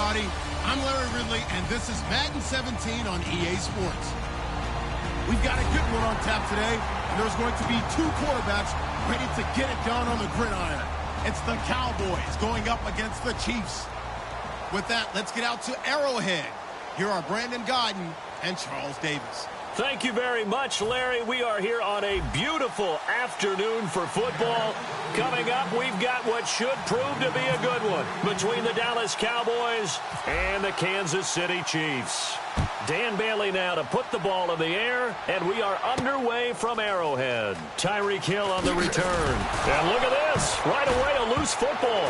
everybody. I'm Larry Ridley, and this is Madden 17 on EA Sports. We've got a good one on tap today, and there's going to be two quarterbacks ready to get it done on the gridiron. It's the Cowboys going up against the Chiefs. With that, let's get out to Arrowhead. Here are Brandon Godden and Charles Davis. Thank you very much, Larry. We are here on a beautiful afternoon for football. Coming up, we've got what should prove to be a good one between the Dallas Cowboys and the Kansas City Chiefs. Dan Bailey now to put the ball in the air, and we are underway from Arrowhead. Tyreek Hill on the return. And look at this. Right away, a loose football.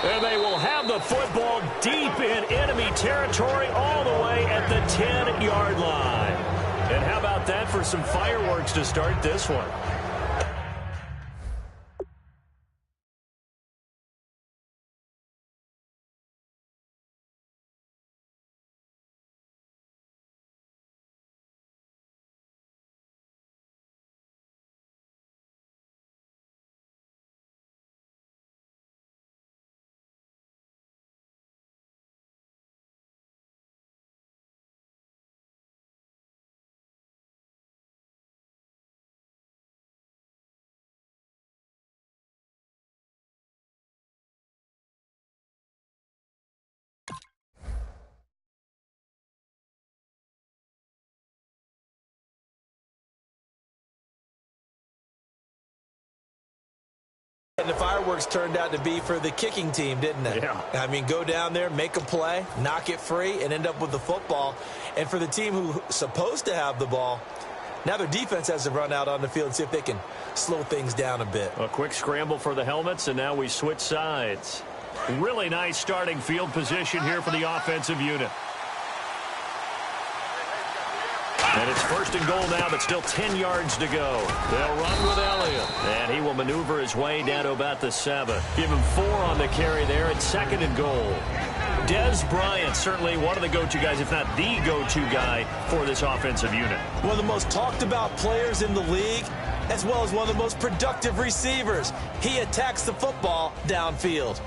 And they will have the football deep in enemy territory all the way at the 10-yard line. And how about that for some fireworks to start this one? And the fireworks turned out to be for the kicking team, didn't it? Yeah. I mean, go down there, make a play, knock it free, and end up with the football. And for the team who's supposed to have the ball, now their defense has to run out on the field and see if they can slow things down a bit. A quick scramble for the helmets, and now we switch sides. Really nice starting field position here for the offensive unit. And it's first and goal now, but still 10 yards to go. They'll run with Elliott. And he will maneuver his way down to about the 7. Give him 4 on the carry there. It's second and goal. Dez Bryant, certainly one of the go-to guys, if not the go-to guy for this offensive unit. One of the most talked about players in the league, as well as one of the most productive receivers. He attacks the football downfield.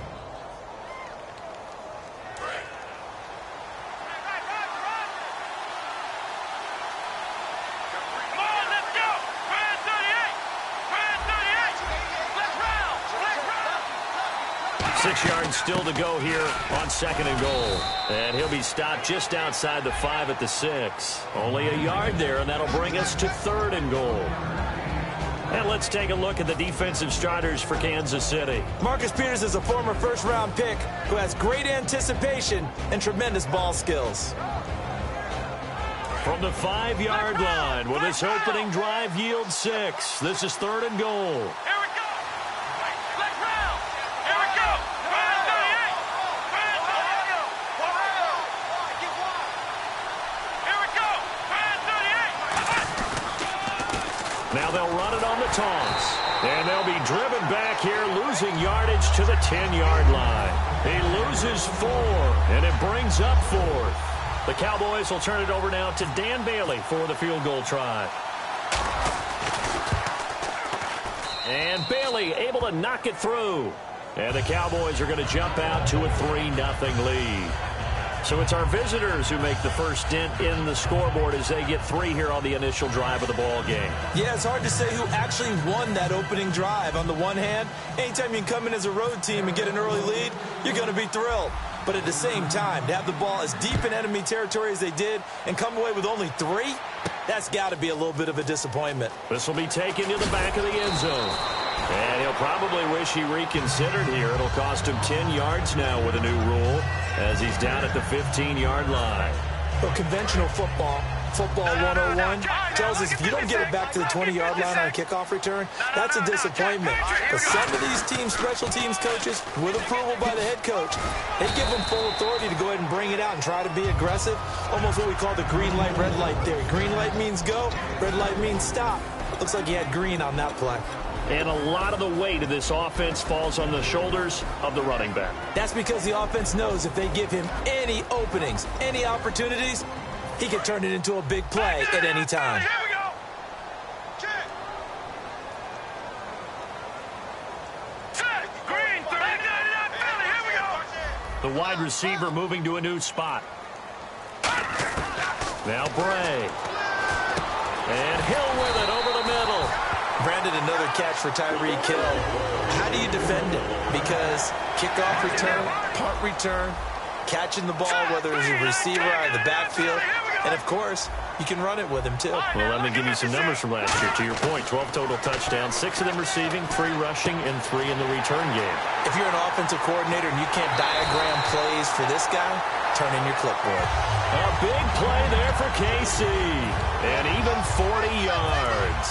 Yards still to go here on second and goal. And he'll be stopped just outside the 5 at the 6. Only a yard there, and that'll bring us to third and goal. And let's take a look at the defensive starters for Kansas City. Marcus Peters is a former first-round pick who has great anticipation and tremendous ball skills. From the 5-yard line, will this opening drive yield 6? This is third and goal. Now they'll run it on the toss. And they'll be driven back here, losing yardage to the 10-yard line. He loses 4, and it brings up 4th. The Cowboys will turn it over now to Dan Bailey for the field goal try. And Bailey able to knock it through. And the Cowboys are going to jump out to a 3-0 lead. So it's our visitors who make the first dent in the scoreboard as they get 3 here on the initial drive of the ball game. Yeah, it's hard to say who actually won that opening drive. On the one hand, anytime you can come in as a road team and get an early lead, you're going to be thrilled. But at the same time, to have the ball as deep in enemy territory as they did and come away with only 3, that's got to be a little bit of a disappointment. This will be taken to the back of the end zone. And he'll probably wish he reconsidered here. It'll cost him 10 yards now with a new rule as he's down at the 15-yard line. Well, conventional football 101, tells us if you don't get it back to the 20-yard line on a kickoff return, that's a disappointment. But some of these teams, special teams coaches, with approval by the head coach, they give them full authority to go ahead and bring it out and try to be aggressive. Almost what we call the green light, red light theory. Green light means go, red light means stop. Looks like he had green on that play. And a lot of the weight of this offense falls on the shoulders of the running back. That's because the offense knows if they give him any openings, any opportunities, he can turn it into a big play at any time. Here we go. Set. Green. Here we go. The wide receiver moving to a new spot. Now Bray. And Hill with it over the middle. Brandon, another catch for Tyreek Hill. How do you defend him? Because kickoff return, punt return, catching the ball, whether it's a receiver out of the backfield, and, of course, you can run it with him, too. Well, let me give you some numbers from last year. To your point, 12 total touchdowns, 6 of them receiving, 3 rushing, and 3 in the return game. If you're an offensive coordinator and you can't diagram plays for this guy, turn in your clipboard. A big play there for KC. And even 40 yards.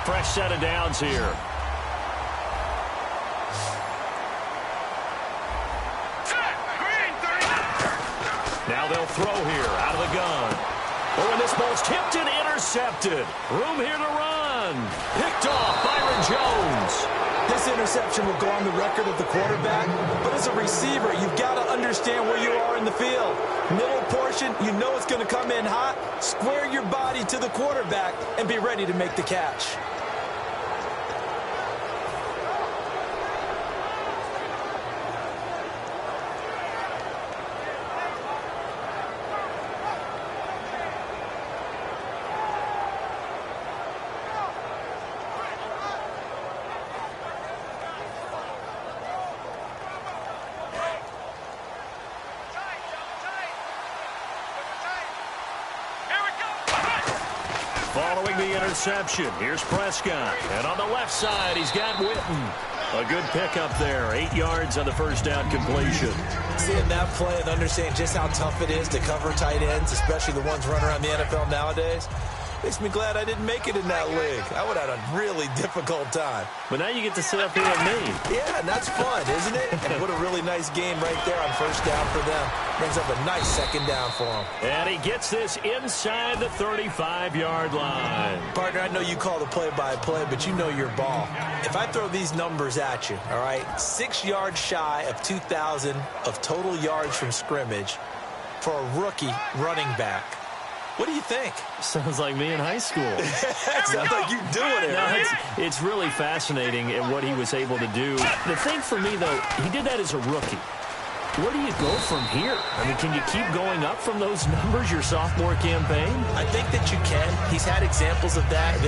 Fresh set of downs here. Now they'll throw here out of the gun. Oh, and this ball's tipped and intercepted. Room here to run. Picked off Byron Jones. This interception will go on the record of the quarterback, but as a receiver, you've got to understand where you are in the field. Middle portion, you know it's going to come in hot. Square your body to the quarterback and be ready to make the catch. Following the interception, here's Prescott. And on the left side, he's got Witten. A good pickup there. 8 yards on the first down completion. Seeing that play and understanding just how tough it is to cover tight ends, especially the ones running around the NFL nowadays, makes me glad I didn't make it in that league. I would have had a really difficult time. But now you get to sit up here with me. Yeah, and that's fun, isn't it? And what a really nice game right there on first down for them. Brings up a nice second down for him. And he gets this inside the 35-yard line. Partner, I know you call the play-by-play, but you know your ball. If I throw these numbers at you, all right, 6 yards shy of 2,000 of total yards from scrimmage for a rookie running back. What do you think? Sounds like me in high school. Sounds like you doing it, right? It's really fascinating at what he was able to do. The thing for me, though, he did that as a rookie. Where do you go from here? I mean, can you keep going up from those numbers your sophomore campaign? I think that you can. He's had examples of that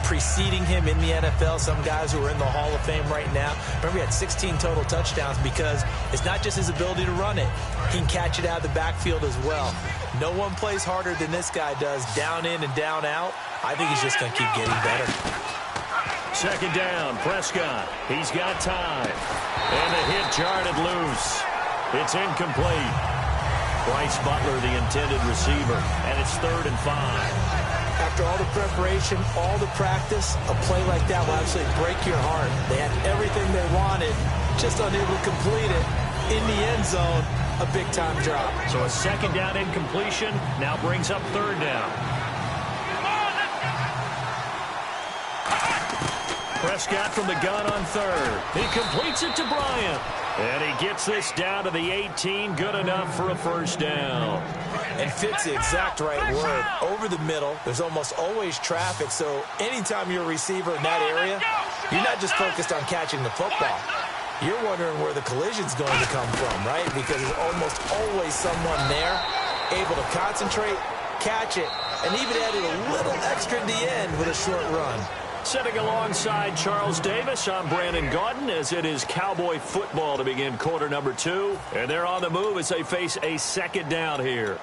preceding him in the NFL. Some guys who are in the Hall of Fame right now. Remember, he had 16 total touchdowns because it's not just his ability to run it. He can catch it out of the backfield as well. No one plays harder than this guy does, down in and down out. I think he's just going to keep getting better. Second down, Prescott. He's got time. And the hit jarred loose. It's incomplete. Bryce Butler, the intended receiver, and it's 3rd and 5. After all the preparation, all the practice, a play like that will absolutely break your heart. They had everything they wanted, just unable to complete it. In the end zone, a big-time drop. So a second down incompletion now brings up 3rd down. Prescott from the gun on 3rd. He completes it to Bryant. And he gets this down to the 18, good enough for a first down. And fits the exact right word. Over the middle, there's almost always traffic, so anytime you're a receiver in that area, you're not just focused on catching the football. You're wondering where the collision's going to come from, right? Because there's almost always someone there able to concentrate, catch it, and even added a little extra at the end with a short run. Sitting alongside Charles Davis, I'm Brandon Gaudin, as it is Cowboy football to begin quarter number 2. And they're on the move as they face a second down here.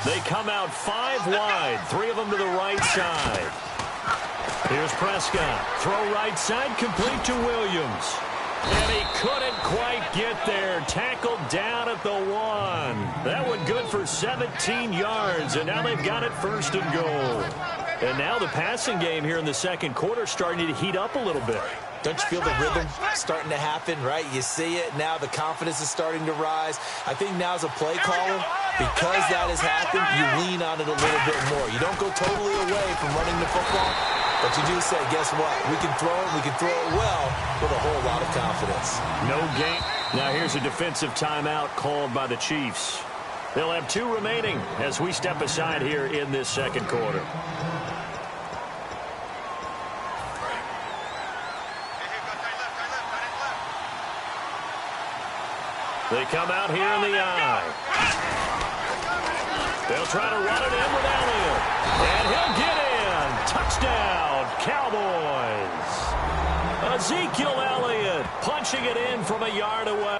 They come out 5 wide, 3 of them to the right side. Here's Prescott. Throw right side, complete to Williams. And he couldn't quite get there. Tackled down at the 1. That one good for 17 yards, and now they've got it 1st and goal. And now the passing game here in the second quarter starting to heat up a little bit. Don't you feel the rhythm starting to happen, right? You see it now. The confidence is starting to rise. I think now as a play caller, because that has happened, you lean on it a little bit more. You don't go totally away from running the football, but you do say, guess what? We can throw it. We can throw it well with a whole lot of confidence. No gain. Now here's a defensive timeout called by the Chiefs. They'll have 2 remaining as we step aside here in this second quarter. They come out here in the eye. They'll try to run it in with Elliott. And he'll get in. Touchdown, Cowboys. Ezekiel Elliott punching it in from a yard away.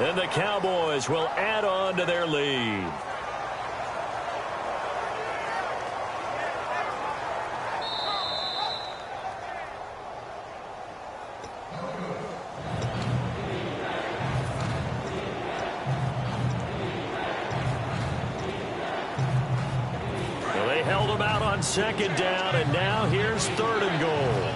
And the Cowboys will add on to their lead. Well, they held them out on second down, and now here's 3rd and goal.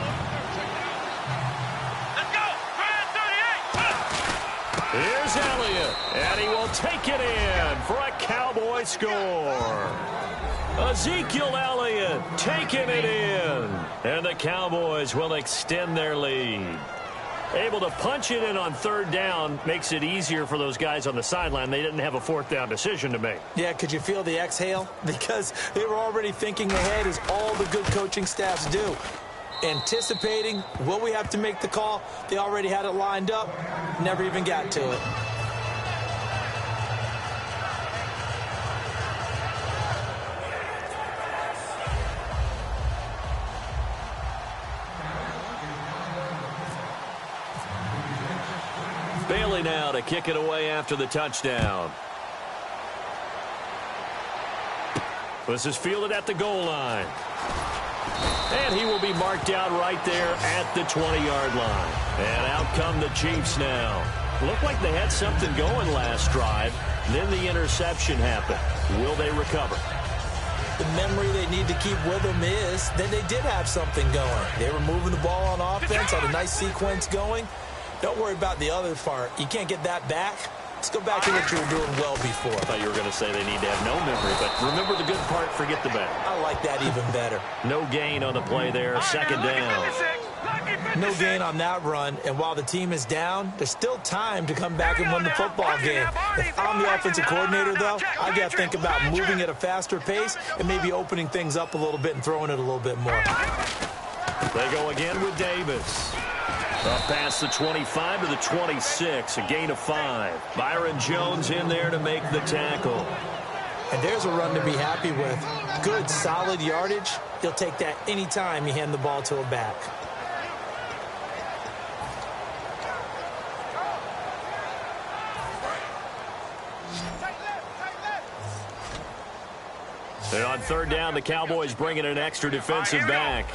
Here's Elliott, and he will take it in for a Cowboy score. Ezekiel Elliott taking it in, and the Cowboys will extend their lead. Able to punch it in on 3rd down makes it easier for those guys on the sideline. They didn't have a 4th down decision to make. Yeah, could you feel the exhale? Because they were already thinking ahead, as all the good coaching staffs do. Anticipating, will we have to make the call? They already had it lined up, never even got to it. Bailey now to kick it away after the touchdown. This is fielded at the goal line. And he will be marked out right there at the 20-yard line. And out come the Chiefs now. Looked like they had something going last drive. Then the interception happened. Will they recover? The memory they need to keep with them is that they did have something going. They were moving the ball on offense, had a nice sequence going. Don't worry about the other part. You can't get that back. Let's go back to what you were doing well before. I thought you were going to say they need to have no memory, but remember the good part, forget the bad. I like that even better. No gain on the play there, 2nd down. No gain on that run, and while the team is down, there's still time to come back and win the football game. If I'm the offensive coordinator, though, I got to think about moving at a faster pace and maybe opening things up a little bit and throwing it a little bit more. They go again with Davis. Up past the 25 to the 26, a gain of 5. Byron Jones in there to make the tackle. And there's a run to be happy with. Good, solid yardage. He'll take that anytime you hand the ball to a back. And on 3rd down, the Cowboys bringing an extra defensive back.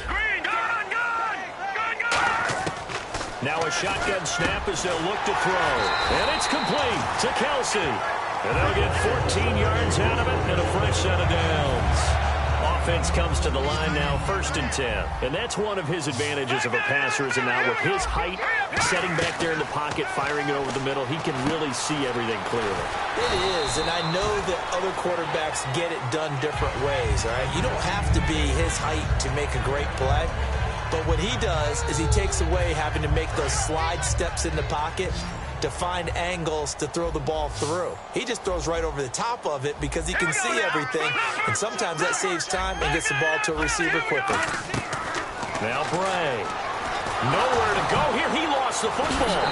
Now a shotgun snap as they'll look to throw. And it's complete to Kelsey. And they'll get 14 yards out of it and a fresh set of downs. Offense comes to the line now, 1st and 10. And that's one of his advantages of a passer, is now with his height, setting back there in the pocket, firing it over the middle, he can really see everything clearly. It is, and I know that other quarterbacks get it done different ways, all right? You don't have to be his height to make a great play. But what he does is he takes away having to make those slide steps in the pocket to find angles to throw the ball through. He just throws right over the top of it because he can see everything, and sometimes that saves time and gets the ball to a receiver quicker. Now Bray. Nowhere to go here. He lost the football.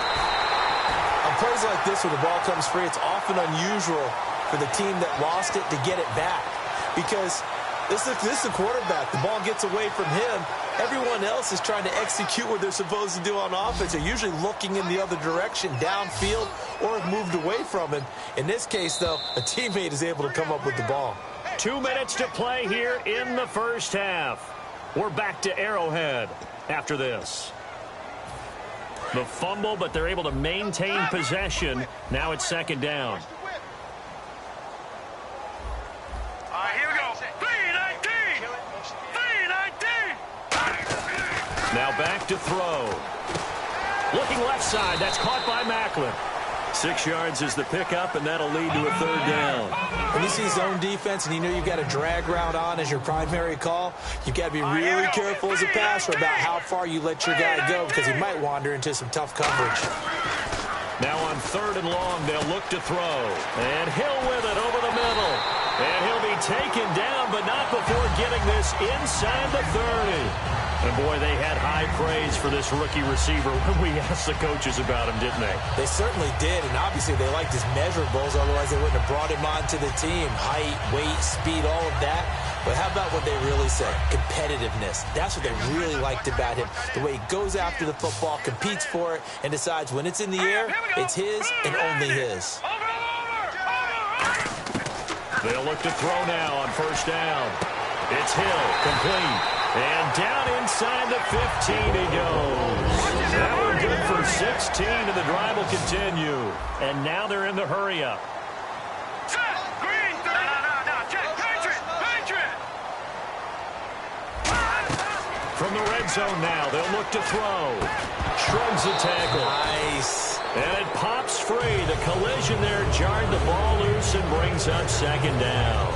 On plays like this where the ball comes free, it's often unusual for the team that lost it to get it back because this is a quarterback. The ball gets away from him. Everyone else is trying to execute what they're supposed to do on offense. They're usually looking in the other direction, downfield, or have moved away from him. In this case, though, a teammate is able to come up with the ball. 2 minutes to play here in the first half. We're back to Arrowhead after this. The fumble, but they're able to maintain possession. Now it's 2nd down. Here we go. 3-19. Now back to throw. Looking left side. That's caught by Macklin. 6 yards is the pickup, and that'll lead to a 3rd down. When you see zone defense and you know you've got a drag route on as your primary call, you've got to be really careful as a passer about how far you let your guy go because he might wander into some tough coverage. Now on 3rd and long, they'll look to throw. And Hill with it over the middle. And he'll be taken down, but not before getting this inside the 30. And, boy, they had high praise for this rookie receiver when we asked the coaches about him, didn't they? They certainly did, and obviously they liked his measurables, otherwise they wouldn't have brought him onto the team. Height, weight, speed, all of that. But how about what they really said? Competitiveness. That's what they really liked about him. The way he goes after the football, competes for it, and decides when it's in the air, it's his and only his. They'll look to throw now on 1st down. It's Hill, complete. And down inside the 15 he goes. That one good for 16, and the drive will continue. And now they're in the hurry-up. From the red zone now, they'll look to throw. Shrugs the tackle. Nice. And it pops free. The collision there jarred the ball loose and brings up 2nd down.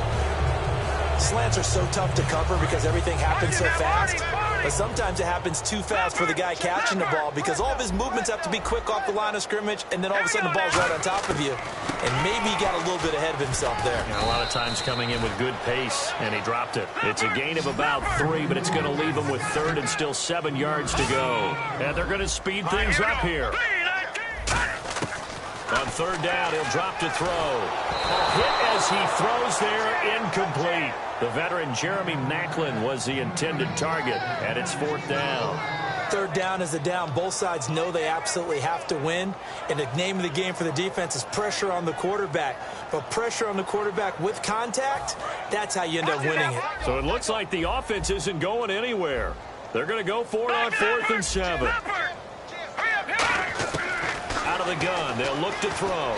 Slants are so tough to cover because everything happens so fast. But sometimes it happens too fast for the guy catching the ball because all of his movements have to be quick off the line of scrimmage, and then all of a sudden the ball's right on top of you. And maybe he got a little bit ahead of himself there. A lot of times coming in with good pace, and he dropped it. It's a gain of about 3, but it's going to leave him with 3rd and still 7 yards to go. And they're going to speed things up here. On 3rd down, he'll drop to throw. A hit as he throws there, incomplete. The veteran Jeremy Maclin was the intended target, and it's 4th down. 3rd down is a down. Both sides know they absolutely have to win, and the name of the game for the defense is pressure on the quarterback. But pressure on the quarterback with contact, that's how you end up winning it. So it looks like the offense isn't going anywhere. They're going to go for it on 4th and 7. Out of the gun, they'll look to throw.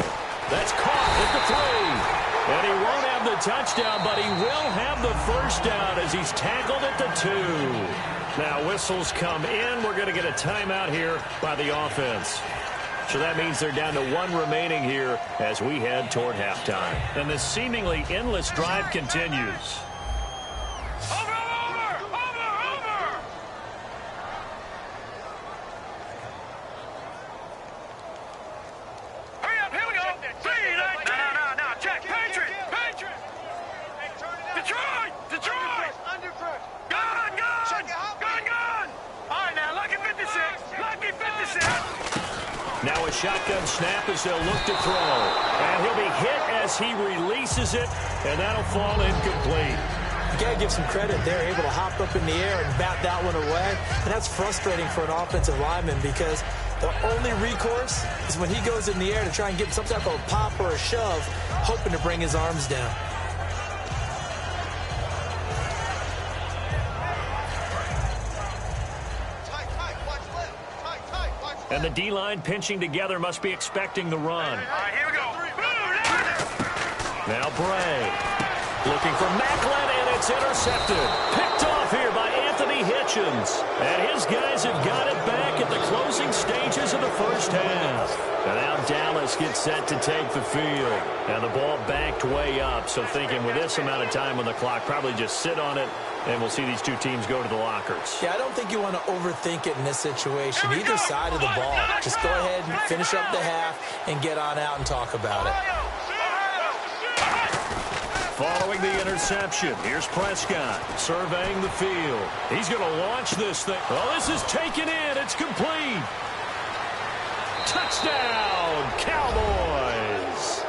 That's caught at the 3. And he won't have the touchdown, but he will have the 1st down as he's tackled at the 2. Now whistles come in. We're going to get a timeout here by the offense. So that means they're down to 1 remaining here as we head toward halftime. And this seemingly endless drive continues. Now a shotgun snap as they'll look to throw. And he'll be hit as he releases it, and that'll fall incomplete. You got to give some credit. They're able to hop up in the air and bat that one away. And that's frustrating for an offensive lineman because the only recourse is when he goes in the air to try and get some type of a pop or a shove, hoping to bring his arms down. And the D-line pinching together must be expecting the run. All right, here we go. Now Bray looking for Maclin, and it's intercepted. Picked off here by Anthony Hitchens. And his guys have got it back at the closing stages of the 1st half. And now Dallas gets set to take the field. And the ball backed way up. So thinking with this amount of time on the clock, probably just sit on it. And we'll see these two teams go to the lockers. Yeah, I don't think you want to overthink it in this situation. Either side of the ball. Just go ahead and finish up the half and get on out and talk about it. Following the interception, here's Prescott surveying the field. He's going to launch this thing. Oh, this is taken in. It's complete. Touchdown, Cowboys.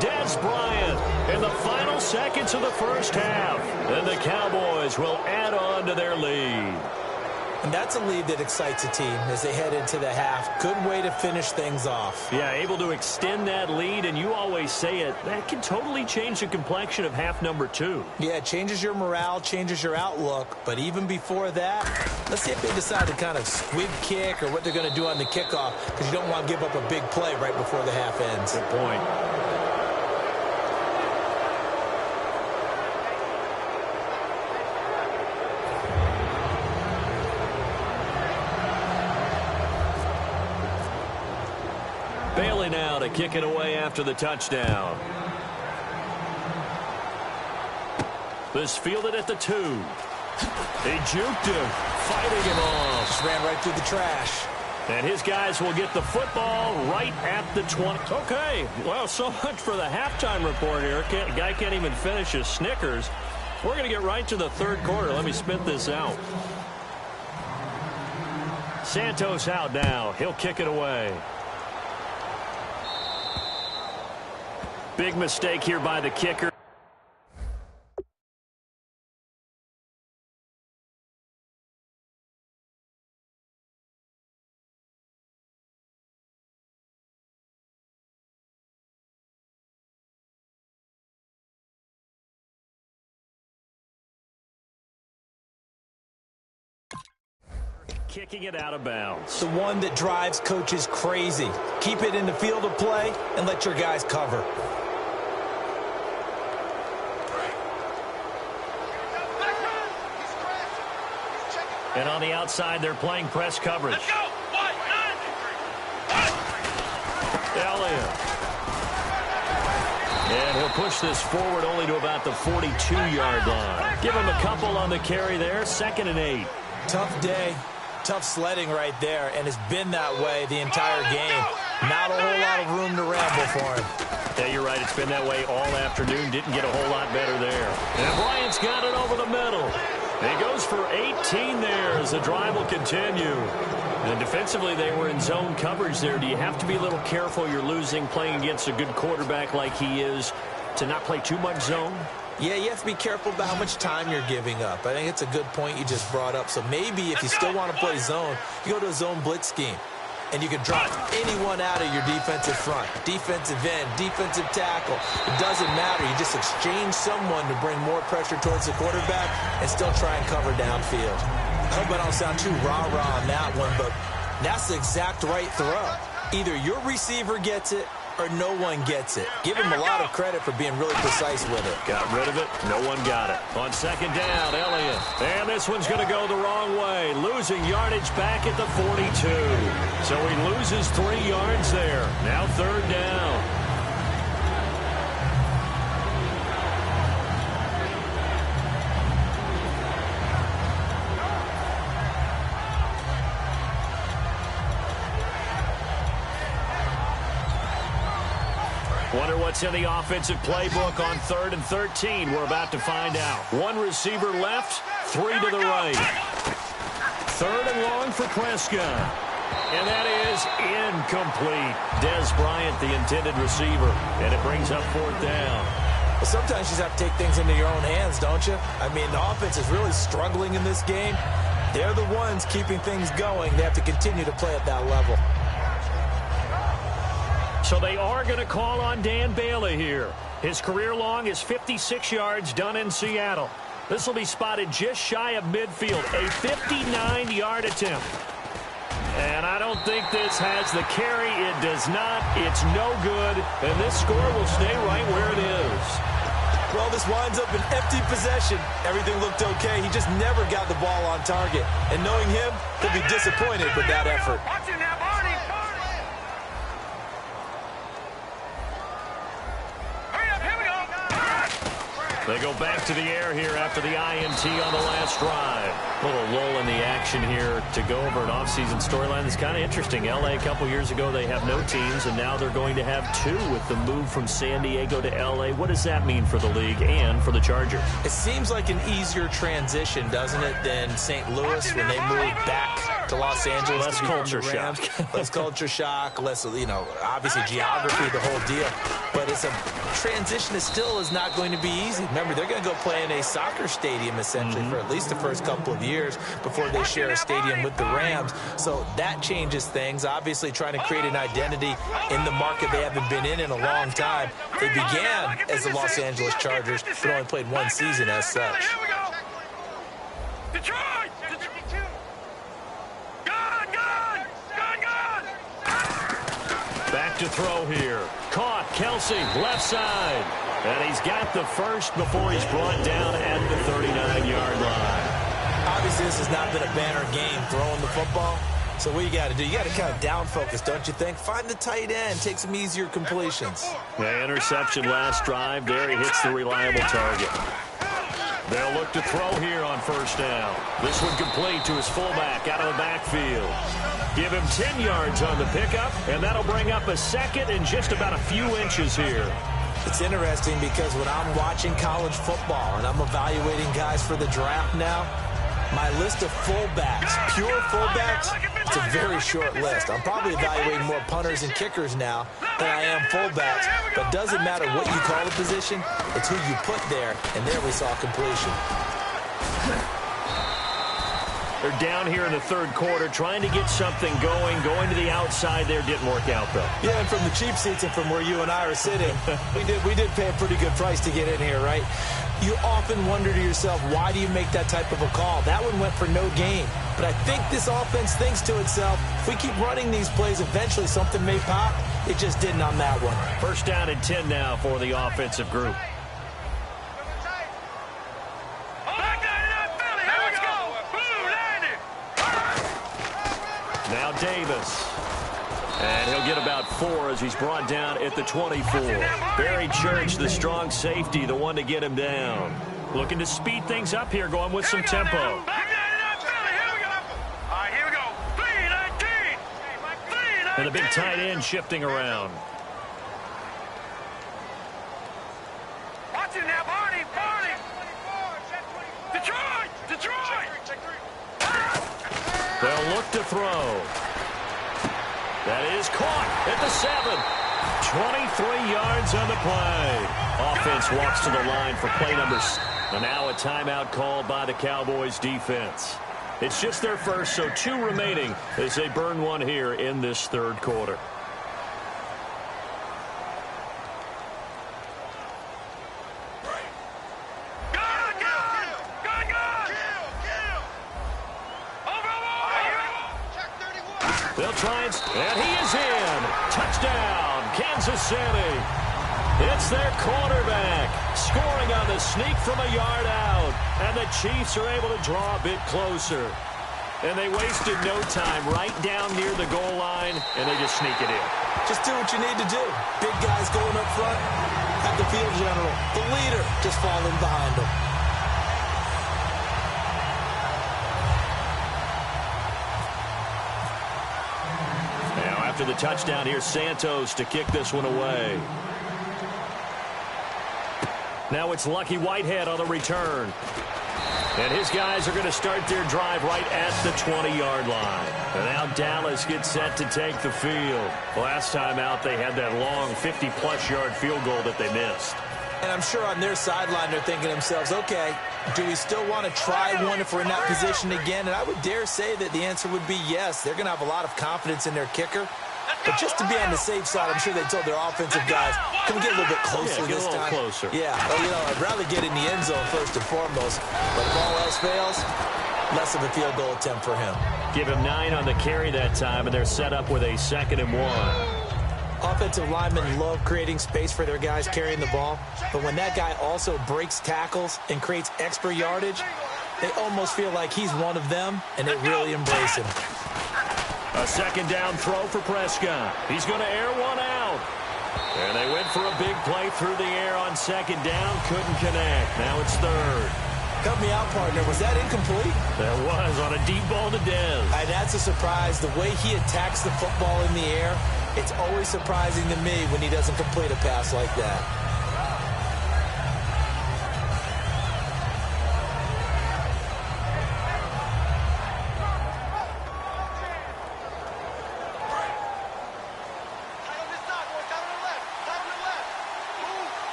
Des Bryant in the final seconds of the 1st half. And the Cowboys will add on to their lead. And that's a lead that excites a team as they head into the half. Good way to finish things off. Yeah, able to extend that lead, and you always say it, that can totally change the complexion of half number 2. Yeah, it changes your morale, changes your outlook. But even before that, let's see if they decide to kind of squib kick or what they're going to do on the kickoff, because you don't want to give up a big play right before the half ends. Good point. Bailey now now to kick it away after the touchdown. This fielded at the 2. He juked him, fighting him off. Just ran right through the trash. And his guys will get the football right at the 20. Okay, well, so much for the halftime report here. Guy can't even finish his Snickers. We're going to get right to the third quarter. Let me spit this out. Santos out now. He'll kick it away. Big mistake here by the kicker. Kicking it out of bounds. The one that drives coaches crazy. Keep it in the field of play and let your guys cover. And on the outside, they're playing press coverage. Let's go. Elliott. And he'll push this forward only to about the 42-yard line. Give him a couple on the carry there. 2nd and 8. Tough day. Tough sledding right there, and it's been that way the entire game. Not a whole lot of room to ramble for him. Yeah, you're right. It's been that way all afternoon. Didn't get a whole lot better there. And Bryant's got it over the middle. He goes for 18 there as the drive will continue. And defensively, they were in zone coverage there. Do you have to be a little careful? You're losing playing against a good quarterback like he is to not play too much zone? Yeah, you have to be careful about how much time you're giving up. I think it's a good point you just brought up. So maybe if you still want to play zone, you go to a zone blitz scheme. And you can drop anyone out of your defensive front. Defensive end, defensive tackle. It doesn't matter. You just exchange someone to bring more pressure towards the quarterback and still try and cover downfield. I hope I don't sound too rah-rah on that one, but that's the exact right throw. Either your receiver gets it or no one gets it. Give him a lot of credit for being really precise with it. Got rid of it. No one got it. On 2nd down, Elliott. And this one's going to go the wrong way. Losing yardage back at the 42. So he loses 3 yards there. Now 3rd down. Wonder what's in the offensive playbook on 3rd and 13. We're about to find out. 1 receiver left, 3 to the right. 3rd and long for Prescott. And that is incomplete. Dez Bryant, the intended receiver. And it brings up 4th down. Well, sometimes you just have to take things into your own hands, don't you? I mean, the offense is really struggling in this game. They're the ones keeping things going. They have to continue to play at that level. So they are going to call on Dan Bailey here. His career long is 56 yards done in Seattle. This will be spotted just shy of midfield, a 59-yard attempt. And I don't think this has the carry. It does not. It's no good. And this score will stay right where it is. Well, this winds up an empty possession. Everything looked okay. He just never got the ball on target. And knowing him, he'll be disappointed with that effort. They go back to the air here after the INT on the last drive. A little lull in the action here to go over an offseason storyline that's kind of interesting. L.A. a couple years ago, they have no teams, and now they're going to have 2 with the move from San Diego to L.A. What does that mean for the league and for the Chargers? It seems like an easier transition, doesn't it, than St. Louis when they moved back to Los Angeles. Less culture shock. Less culture shock, less, obviously geography, the whole deal. But it's a transition that still is not going to be easy. Remember, they're going to go play in a soccer stadium, essentially, for at least the first couple of years before they share a stadium with the Rams. So that changes things. Obviously, trying to create an identity in the market they haven't been in a long time. They began as the Los Angeles Chargers, but only played 1 season as such. Here we go. Detroit! Back to throw here. Caught. Kelsey, left side. And he's got the first before he's brought down at the 39-yard line. Obviously, this has not been a banner game throwing the football, So what you got to do, you got to kind of down focus, don't you think? Find the tight end, take some easier completions. The interception last drive. There he hits the reliable target. They'll look to throw here on first down. This one complete to his fullback out of the backfield. Give him 10 yards on the pickup, and that'll bring up a second and just about a few inches here. It's interesting because when I'm watching college football and I'm evaluating guys for the draft now, my list of fullbacks, pure fullbacks, it's a very short list. I'm probably evaluating more punters and kickers now than I am fullbacks, but doesn't matter what you call the position, it's who you put there, and there we saw completion. They're down here in the third quarter, trying to get something going. Going to the outside there didn't work out, though. Yeah, and from the cheap seats and from where you and I are sitting, we did pay a pretty good price to get in here, right? You often wonder to yourself, why do you make that type of a call? That one went for no gain. But I think this offense thinks to itself, if we keep running these plays, eventually something may pop. It just didn't on that one. First down and 10 now for the offensive group. Now Davis. And he'll get about 4 as he's brought down at the 24. Barry Church, the strong safety, the one to get him down. Looking to speed things up here, going with some tempo. And the big tight end shifting around. Watch it now, Barney. Detroit. They'll look to throw. That is caught at the 7. 23 yards on the play. Offense walks to the line for play numbers. And now a timeout called by the Cowboys defense. It's just their first, so 2 remaining as they burn one here in this third quarter. They'll try and he is in. Touchdown, Kansas City. It's their quarterback scoring on the sneak from a yard out. And the Chiefs are able to draw a bit closer. And they wasted no time right down near the goal line, and they just sneak it in. Just do what you need to do. Big guys going up front. Have the field general, the leader, just falling behind them. After the touchdown, here's Santos to kick this one away. Now it's Lucky Whitehead on the return. And his guys are going to start their drive right at the 20-yard line. And now Dallas gets set to take the field. Last time out, they had that long 50-plus yard field goal that they missed. And I'm sure on their sideline they're thinking to themselves, okay, do we still want to try one if we're in that position again? And I would dare say that the answer would be yes. They're going to have a lot of confidence in their kicker. But just to be on the safe side, I'm sure they told their offensive guys, can we get a little bit closer this time? Get a little closer. Yeah, well, you know, I'd rather get in the end zone first and foremost. But if all else fails, less of a field goal attempt for him. Give him 9 on the carry that time, and they're set up with a 2nd and 1. Offensive linemen love creating space for their guys carrying the ball. But when that guy also breaks tackles and creates extra yardage, they almost feel like he's one of them, and they really embrace him. A 2nd down throw for Prescott. He's going to air one out. And they went for a big play through the air on 2nd down. Couldn't connect. Now it's 3rd. Cut me out, partner. Was that incomplete? That was on a deep ball to Dez. And that's a surprise. The way he attacks the football in the air, it's always surprising to me when he doesn't complete a pass like that.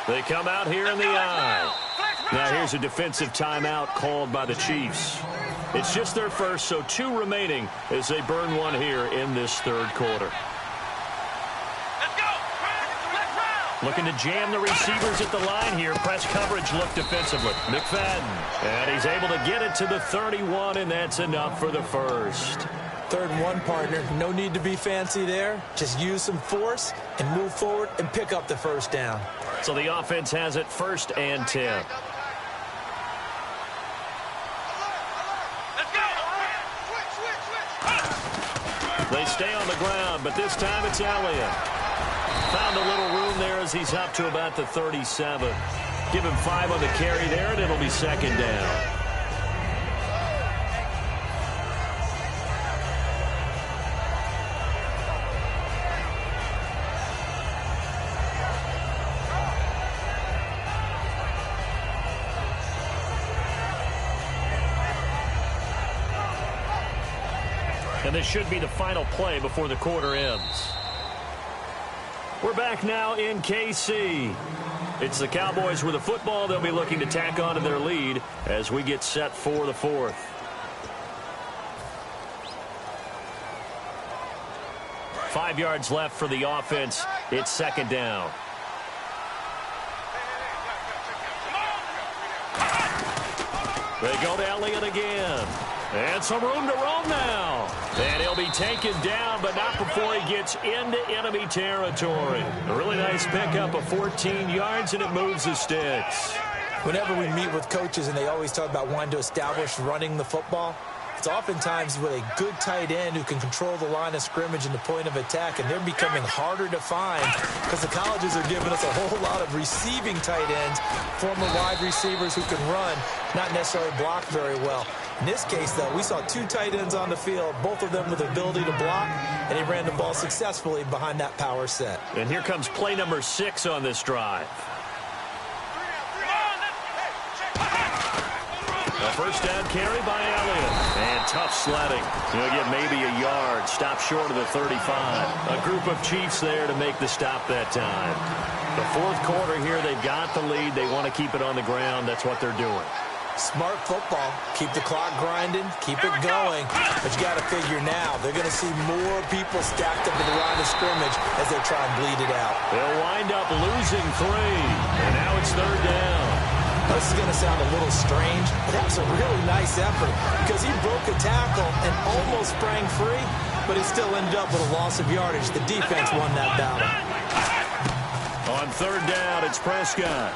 They come out here in the eye. Now here's a defensive timeout called by the Chiefs. It's just their first, so 2 remaining as they burn one here in this third quarter. Looking to jam the receivers at the line here. Press coverage look defensively. McFadden. And he's able to get it to the 31, and that's enough for the first. 3rd and 1, partner. No need to be fancy there. Just use some force and move forward and pick up the first down. So the offense has it 1st and 10. They stay on the ground, but this time it's Elliott. Found a little room there as he's up to about the 37. Give him 5 on the carry there, and it'll be second down. And this should be the final play before the quarter ends. We're back now in KC. It's the Cowboys with the football. They'll be looking to tack on to their lead as we get set for the fourth. Five yards left for the offense. It's second down. They go to Elliott again. And some room to roam now. And he'll be taken down, but not before he gets into enemy territory. A really nice pickup of 14 yards, and it moves the sticks. Whenever we meet with coaches and they always talk about wanting to establish running the football, it's oftentimes with a good tight end who can control the line of scrimmage and the point of attack, and they're becoming harder to find because the colleges are giving us a whole lot of receiving tight ends, former wide receivers who can run, not necessarily block very well. In this case, though, we saw 2 tight ends on the field, both of them with the ability to block, and he ran the ball successfully behind that power set. And here comes play number 6 on this drive. A first down carry by Elliott. And tough sledding. He'll get maybe a yard. Stop short of the 35. A group of Chiefs there to make the stop that time. The fourth quarter here, they've got the lead. They want to keep it on the ground. That's what they're doing. Smart football. Keep the clock grinding. Keep it going. But you got to figure now, they're going to see more people stacked up at the line of scrimmage as they try and bleed it out. They'll wind up losing 3. And now it's third down. This is going to sound a little strange, but that was a really nice effort because he broke a tackle and almost sprang free, but he still ended up with a loss of yardage. The defense won that battle. On third down, it's Prescott.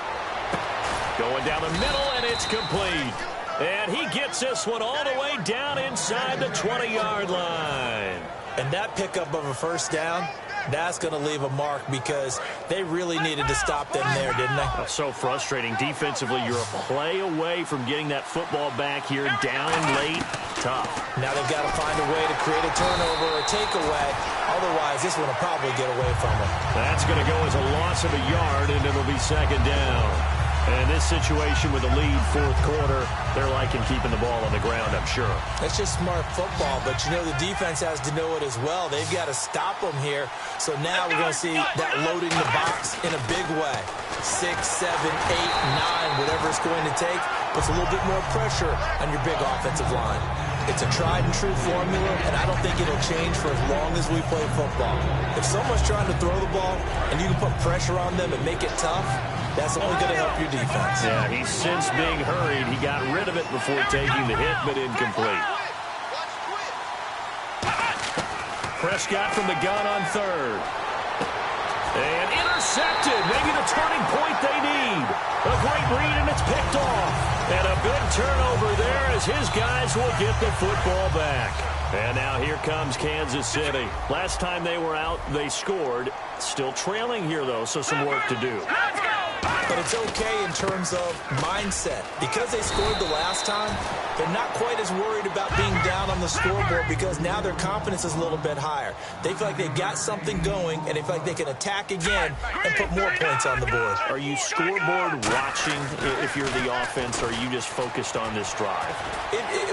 Going down the middle, and it's complete. And he gets this one all the way down inside the 20-yard line. And that pickup of a first down, that's going to leave a mark because they really needed to stop them there, didn't they? Oh, so frustrating. Defensively, you're a play away from getting that football back here down late. Tough. Now they've got to find a way to create a turnover or a takeaway. Otherwise, this one will probably get away from them. That's going to go as a loss of a yard, and it'll be second down. And this situation with the lead fourth quarter, they're liking keeping the ball on the ground, I'm sure. That's just smart football, but you know the defense has to know it as well. They've got to stop them here. So now we're going to see that loading the box in a big way. 6, 7, 8, 9, whatever it's going to take, puts a little bit more pressure on your big offensive line. It's a tried-and-true formula, and I don't think it'll change for as long as we play football. If someone's trying to throw the ball and you can put pressure on them and make it tough, that's only going to help your defense. Yeah, he's since being hurried. He got rid of it before taking the hit, but incomplete. Prescott from the gun on third. And intercepted. Maybe the turning point they need. A great read, and it's picked off. And a big turnover there as his guys will get the football back. And now here comes Kansas City. Last time they were out, they scored. Still trailing here, though, so some work to do. But it's okay in terms of mindset. Because they scored the last time, they're not quite as worried about being down on the scoreboard because now their confidence is a little bit higher. They feel like they got something going, and they feel like they can attack again and put more points on the board. Are you scoreboard watching if you're the offense, or are you just focused on this drive?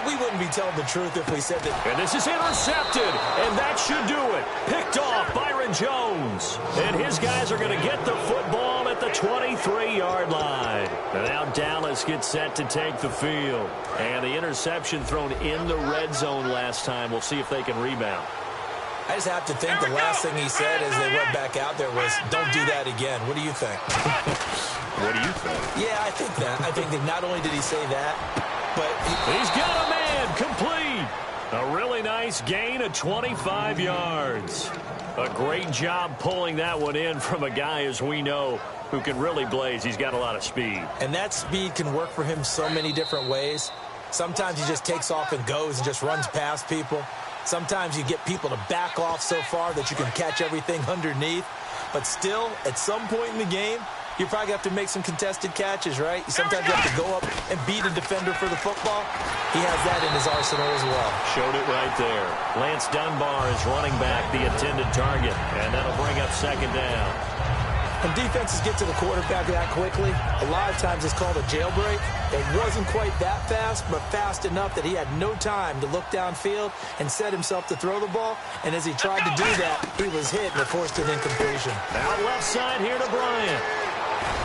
We wouldn't be telling the truth if we said that. And this is intercepted, and that should do it. Picked off Byron Jones. And his guys are going to get the football at the 23-yard line. And now Dallas gets set to take the field. And the interception thrown in the red zone last time. We'll see if they can rebound. I just have to think the last thing he said as they went back out there was, don't do that again. What do you think? What do you think? Yeah, I think that. I think that not only did he say that, but he's got a man complete. A really nice gain of 25 yards. A great job pulling that one in from a guy, as we know, who can really blaze. He's got a lot of speed. And that speed can work for him so many different ways. Sometimes he just takes off and goes and just runs past people. Sometimes you get people to back off so far that you can catch everything underneath. But still, at some point in the game, you probably have to make some contested catches, right? Sometimes you have to go up and beat a defender for the football. He has that in his arsenal as well. Showed it right there. Lance Dunbar is running back the intended target, and that'll bring up second down. When defenses get to the quarterback that quickly, a lot of times it's called a jailbreak. It wasn't quite that fast, but fast enough that he had no time to look downfield and set himself to throw the ball. And as he tried to do that, he was hit and it forced an incompletion. Out left side here to Bryant.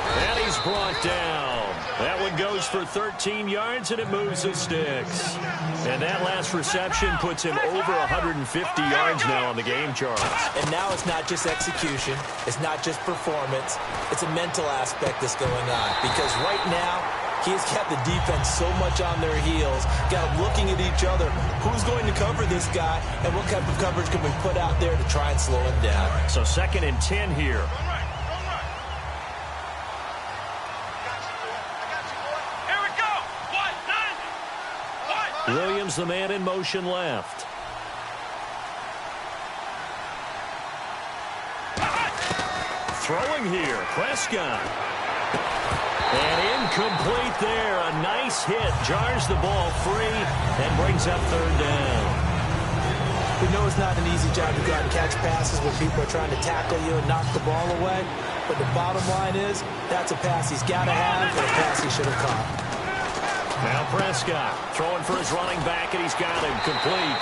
And he's brought down. That one goes for 13 yards, and it moves the sticks. And that last reception puts him over 150 yards now on the game charts. And now it's not just execution. It's not just performance. It's a mental aspect that's going on. Because right now, he has kept the defense so much on their heels, got them looking at each other. Who's going to cover this guy, and what type of coverage can we put out there to try and slow him down? So 2nd and 10 here. Williams, the man in motion left. Throwing here, Prescott. And incomplete there. A nice hit. Jars the ball free and brings up 3rd down. We know it's not an easy job to go out and catch passes when people are trying to tackle you and knock the ball away. But the bottom line is, that's a pass he's got to have and a pass he should have caught. Now Prescott throwing for his running back, and he's got him complete.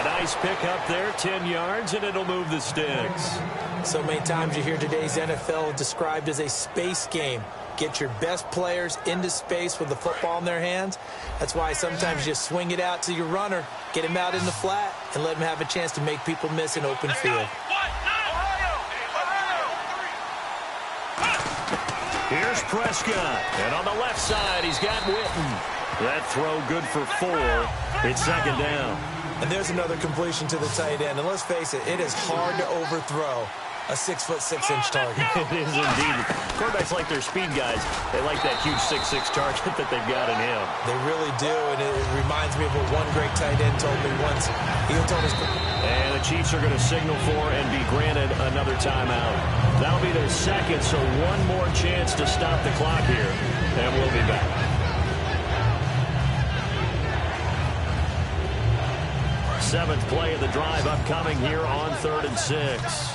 A nice pick up there, 10 yards, and it'll move the sticks. So many times you hear today's NFL described as a space game. Get your best players into space with the football in their hands. That's why sometimes you just swing it out to your runner, get him out in the flat, and let him have a chance to make people miss an open field. Here's Prescott, and on the left side, he's got Witten. That throw good for 4. It's 2nd down. And there's another completion to the tight end. And let's face it, it is hard to overthrow a 6'6" target. It is indeed. Quarterbacks like their speed guys. They like that huge 6'6" target that they've got in him. They really do, and it reminds me of what one great tight end told me once. He told us. And the Chiefs are going to signal for and be granted another timeout. That'll be their 2nd, so one more chance to stop the clock here, and we'll be back. Seventh play of the drive upcoming here on 3rd and 6.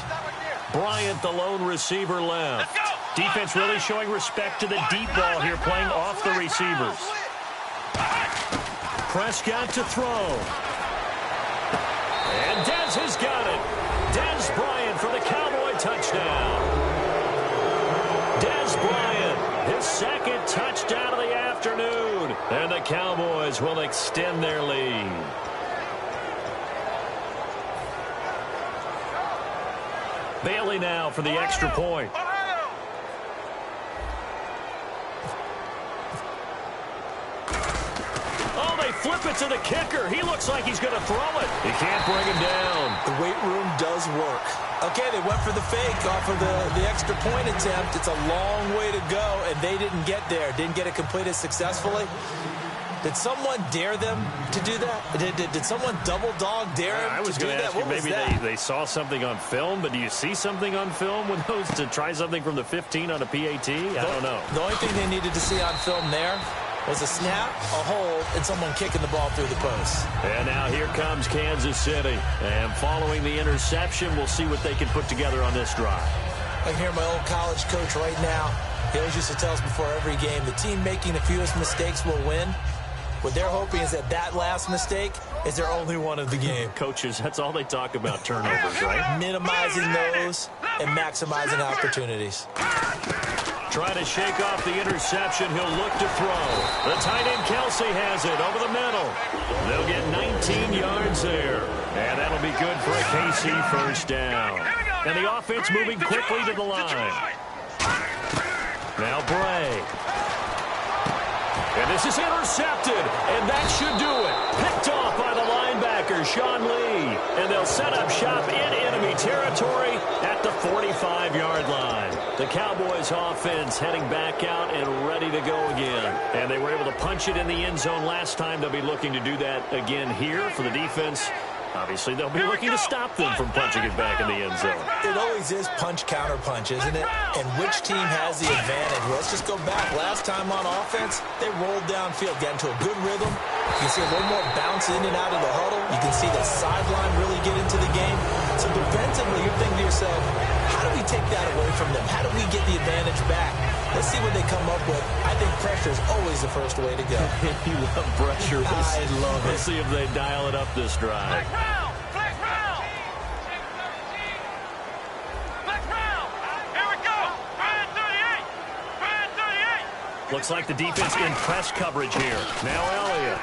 Bryant, the lone receiver, left. Defense really showing respect to the deep ball here, playing off the receivers. Prescott to throw. And Dez has got it. Dez Bryant for the Cowboy touchdown. Dez Bryant, his 2nd touchdown of the afternoon. And the Cowboys will extend their lead. Bailey now for the extra point. Oh, they flip it to the kicker. He looks like he's going to throw it. He can't bring him down. The weight room does work. Okay, they went for the fake off of the extra point attempt. It's a long way to go, and they didn't get there. Didn't get it completed successfully. Did someone dare them to do that? Did someone double dog dare them I was to do going to that? ask you, maybe they saw something on film, but do you see something on film with those to try something from the 15 on a PAT? I don't know. The only thing they needed to see on film there was a snap, a hold, and someone kicking the ball through the post. And now here comes Kansas City. And following the interception, we'll see what they can put together on this drive. I hear my old college coach right now. He always used to tell us before every game, the team making the fewest mistakes will win. What they're hoping is that last mistake is their only one of the game. Coaches, that's all they talk about, turnovers, right? Minimizing those and maximizing opportunities. Trying to shake off the interception. He'll look to throw. The tight end Kelsey has it over the middle. They'll get 19 yards there. And that'll be good for a KC first down. And the offense moving quickly to the line. Now Bray. And this is intercepted, and that should do it. Picked off by the linebacker, Sean Lee. And they'll set up shop in enemy territory at the 45-yard line. The Cowboys offense heading back out and ready to go again. And they were able to punch it in the end zone last time. They'll be looking to do that again here for the defense. Obviously, they'll be looking to stop them from punching it back in the end zone. It always is punch-counter-punch, isn't it? And which team has the advantage? Well, let's just go back. Last time on offense, they rolled downfield, got into a good rhythm. You can see a little more bounce in and out of the huddle. You can see the sideline really get into the game. So defensively, you're thinking to yourself, how do we take that away from them? How do we get the advantage back? Let's see what they come up with. I think pressure is always the first way to go. You love pressure. I love it. Let's see if they dial it up this drive. Flex round! Flex round! Here we go! Brand 38! Brand 38! Looks like the defense in press coverage here. Now Elliott.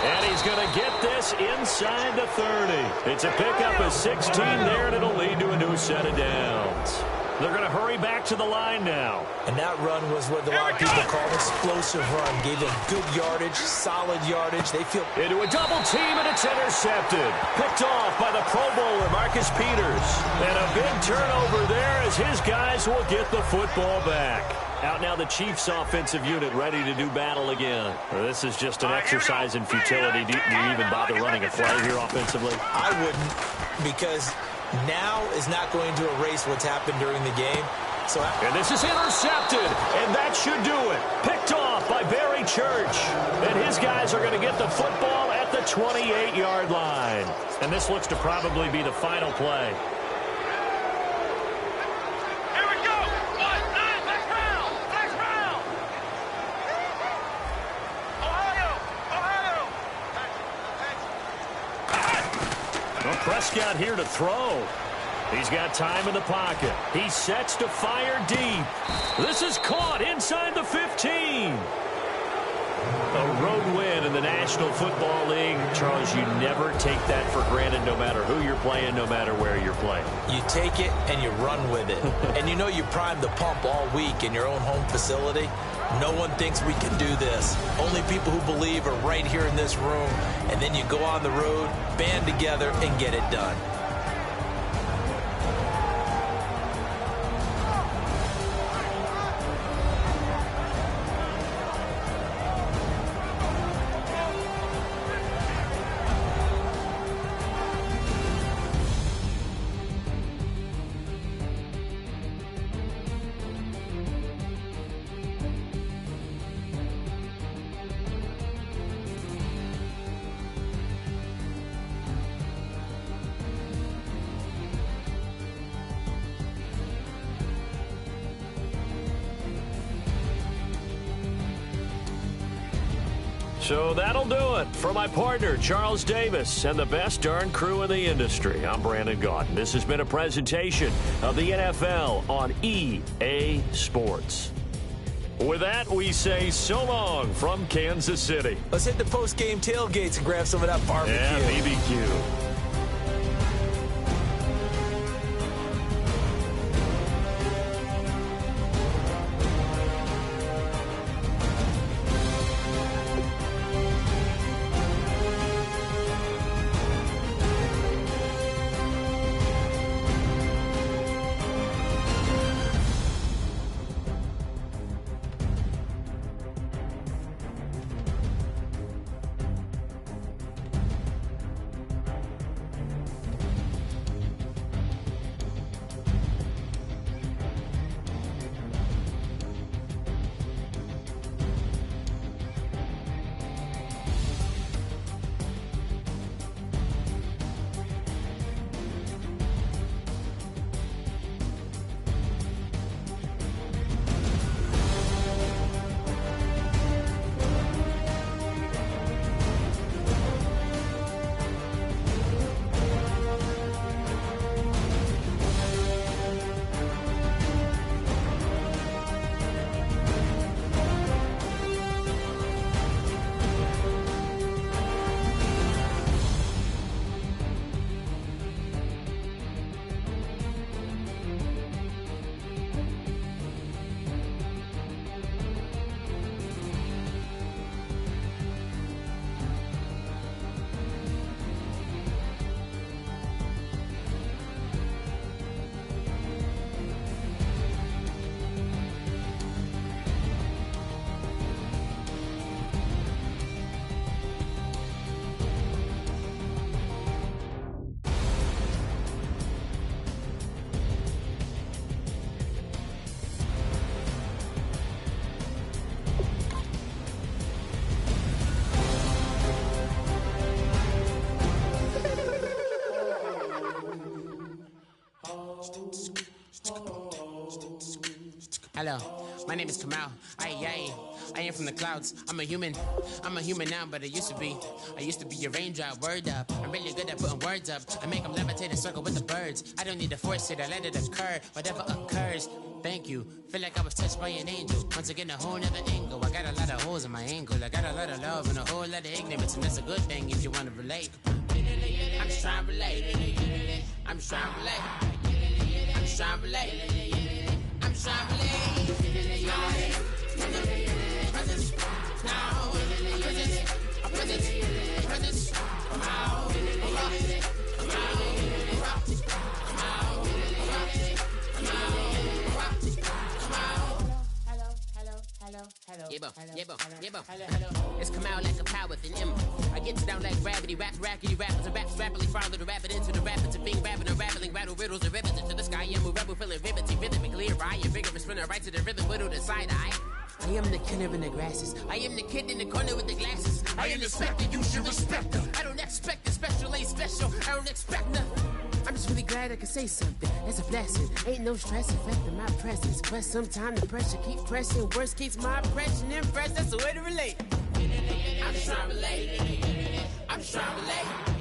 And he's going to get this inside the 30. It's a pickup of 16 there, and it'll lead to a new set of downs. They're going to hurry back to the line now. And that run was what a lot of people call an explosive run. Gave them good yardage, solid yardage. They feel into a double team, and it's intercepted. Picked off by the Pro Bowler, Marcus Peters. And a big turnover there as his guys will get the football back. Out now the Chiefs offensive unit ready to do battle again. This is just an exercise in futility. Do you even bother running a play here offensively? I wouldn't, because now is not going to erase what's happened during the game. And this is intercepted, and that should do it. Picked off by Barry Church. And his guys are going to get the football at the 28-yard line. And this looks to probably be the final play. Here we go! Flex round! Flex round! Ohio! Well, Prescott here to throw. He's got time in the pocket. He sets to fire deep. This is caught inside the 15. A road win in the National Football League. Charles, you never take that for granted no matter who you're playing, no matter where you're playing. You take it and you run with it. And you know you primed the pump all week in your own home facility. No one thinks we can do this. Only people who believe are right here in this room. And then you go on the road, band together, and get it done. So that'll do it for my partner, Charles Davis, and the best darn crew in the industry. I'm Brandon Gaudin. This has been a presentation of the NFL on EA Sports. With that, we say so long from Kansas City. Let's hit the post-game tailgates and grab some of that barbecue. Yeah, BBQ. Hello, my name is Kamal. I am from the clouds. I'm a human now, but I used to be a raindrop. Word up, I'm really good at putting words up. I make them levitate and circle with the birds. I don't need to force it, I let it occur. Whatever occurs, thank you. Feel like I was touched by an angel. Once again, a whole nother angle. I got a lot of holes in my angle. I got a lot of love and a whole lot of ignorance, and that's a good thing if you want to relate. I'm just trying to relate. I'm just trying to relate. I'm just trying to relate. I'm just trying to relate. Presence now. Presence. Come out. Hello. It's come out like a power within him. I get down like gravity, rappers and raps rapidly follow the rabbit into the rapids and being rapping and rattling, rattle riddles and rivets into the sky. I'm a rebel feeling rhythmically right and vigorous, spinning right to the rhythm, widow to side eye. I am the killer in the grasses. I am the kid in the corner with the glasses. I am the specter, you should respect her. I don't expect a special, ain't special. I don't expect nothing. I'm just really glad I can say something. That's a blessing. Ain't no stress affecting my presence. But sometimes the pressure keep pressing. Worst keeps my impression impressed. That's the way to relate. I'm just trying to relate. I'm just trying to relate.